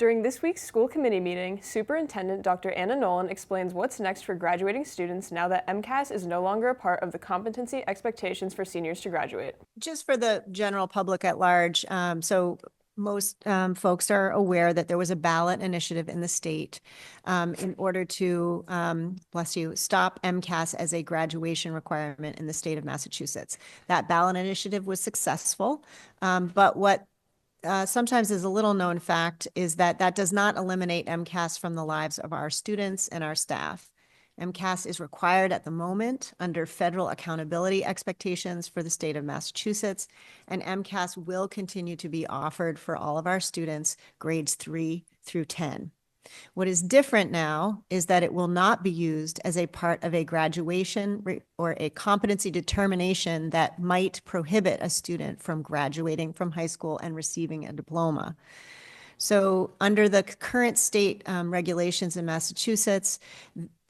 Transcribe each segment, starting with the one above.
During this week's school committee meeting, Superintendent Dr. Nolin explains what's next for graduating students now that MCAS is no longer a part of the competency expectations for seniors to graduate. Just for the general public at large, so most folks are aware that there was a ballot initiative in the state in order to, bless you, stop MCAS as a graduation requirement in the state of Massachusetts. That ballot initiative was successful, but what sometimes is a little known fact is that that does not eliminate MCAS from the lives of our students and our staff. MCAS is required at the moment under federal accountability expectations for the state of Massachusetts, and MCAS will continue to be offered for all of our students, grades 3 through 10. What is different now is that it will not be used as a part of a graduation or a competency determination that might prohibit a student from graduating from high school and receiving a diploma. So under the current state regulations in Massachusetts,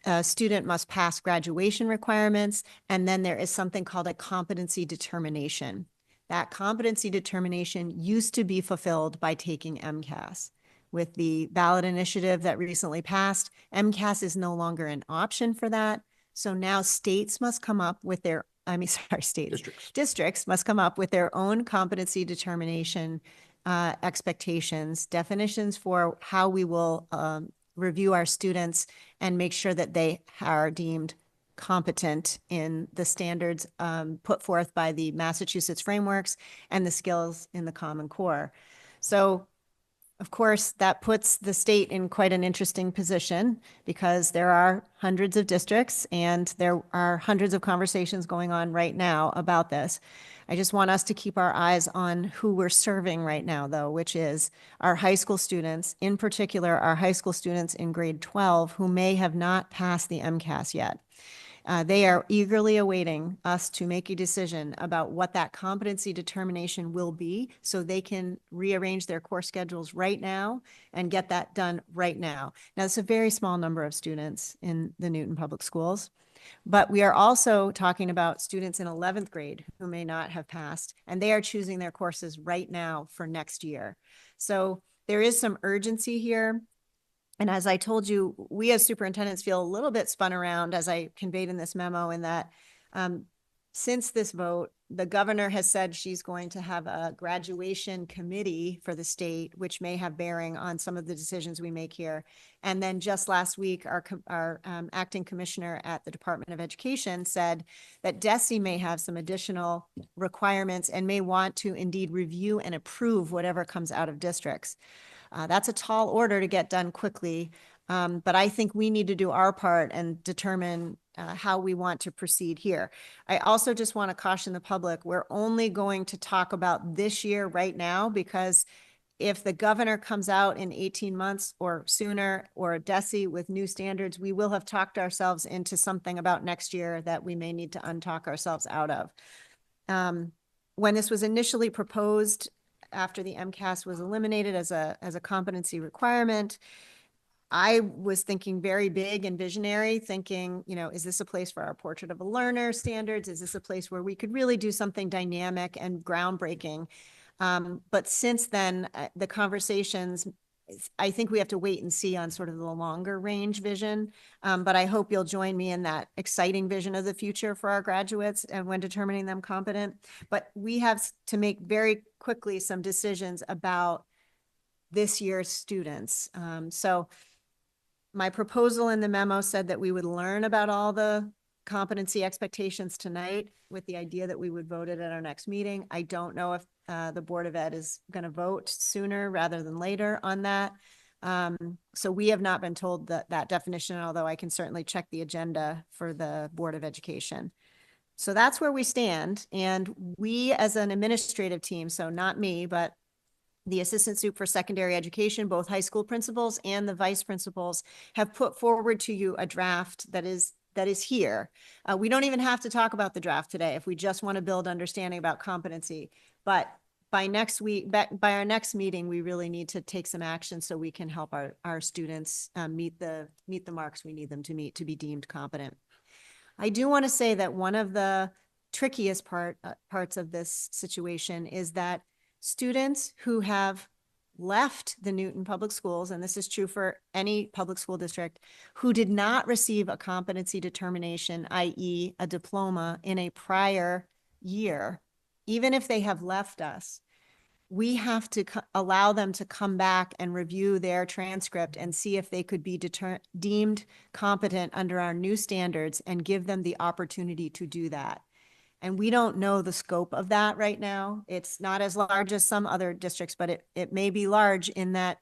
a student must pass graduation requirements, and then there is something called a competency determination. That competency determination used to be fulfilled by taking MCAS. With the ballot initiative that recently passed, MCAS is no longer an option for that. So now states must come up with their, districts must come up with their own competency determination expectations, definitions for how we will review our students and make sure that they are deemed competent in the standards put forth by the Massachusetts frameworks and the skills in the Common Core. So of course, that puts the state in quite an interesting position because there are hundreds of districts and there are hundreds of conversations going on right now about this. I just want us to keep our eyes on who we're serving right now, though, which is our high school students, in particular, our high school students in grade 12 who may have not passed the MCAS yet. They are eagerly awaiting us to make a decision about what that competency determination will be so they can rearrange their course schedules right now and get that done right now. Now, it's a very small number of students in the Newton Public Schools, but we are also talking about students in 11th grade who may not have passed, and they are choosing their courses right now for next year. So there is some urgency here. And as I told you, we as superintendents feel a little bit spun around, as I conveyed in this memo, in that since this vote, the governor has said she's going to have a graduation committee for the state, which may have bearing on some of the decisions we make here. And then just last week, our acting commissioner at the Department of Education said that DESE may have some additional requirements and may want to indeed review and approve whatever comes out of districts. That's a tall order to get done quickly, but I think we need to do our part and determine how we want to proceed here. I also just want to caution the public, we're only going to talk about this year right now, because if the governor comes out in 18 months or sooner, or DESE with new standards, we will have talked ourselves into something about next year that we may need to untalk ourselves out of. When this was initially proposed, after the MCAS was eliminated as a competency requirement, I was thinking very big and visionary, thinking, you know, is this a place for our portrait of a learner standards? Is this a place where we could really do something dynamic and groundbreaking? But since then, the conversations, I think we have to wait and see on sort of the longer range vision. But I hope you'll join me in that exciting vision of the future for our graduates and when determining them competent. But we have to make very quickly some decisions about this year's students. So my proposal in the memo said that we would learn about all the competency expectations tonight with the idea that we would vote it at our next meeting. I don't know if the Board of Ed is going to vote sooner rather than later on that. So we have not been told that definition, although I can certainly check the agenda for the Board of Education. So that's where we stand. And we as an administrative team, so not me, but the assistant sup for secondary education, both high school principals and the vice principals, have put forward to you a draft that is here. We don't even have to talk about the draft today if we just want to build understanding about competency. But by next week, by our next meeting, we really need to take some action so we can help our students meet the marks we need them to meet to be deemed competent. I do want to say that one of the trickiest parts of this situation is that students who have left the Newton Public Schools, and this is true for any public school district, who did not receive a competency determination, i.e. a diploma in a prior year, even if they have left us, we have to allow them to come back and review their transcript and see if they could be deemed competent under our new standards and give them the opportunity to do that. And we don't know the scope of that right now. It's not as large as some other districts, but it may be large in that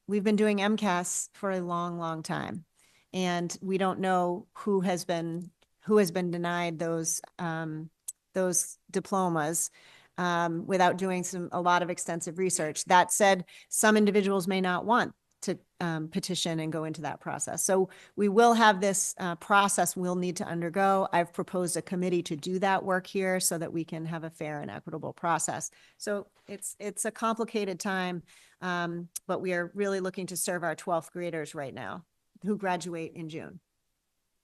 we've been doing MCAS for a long, long time. And we don't know who has been denied those diplomas without doing a lot of extensive research. That said, some individuals may not want to petition and go into that process. So we will have this process we'll need to undergo. I've proposed a committee to do that work here so that we can have a fair and equitable process. So it's a complicated time, but we are really looking to serve our 12th graders right now who graduate in June.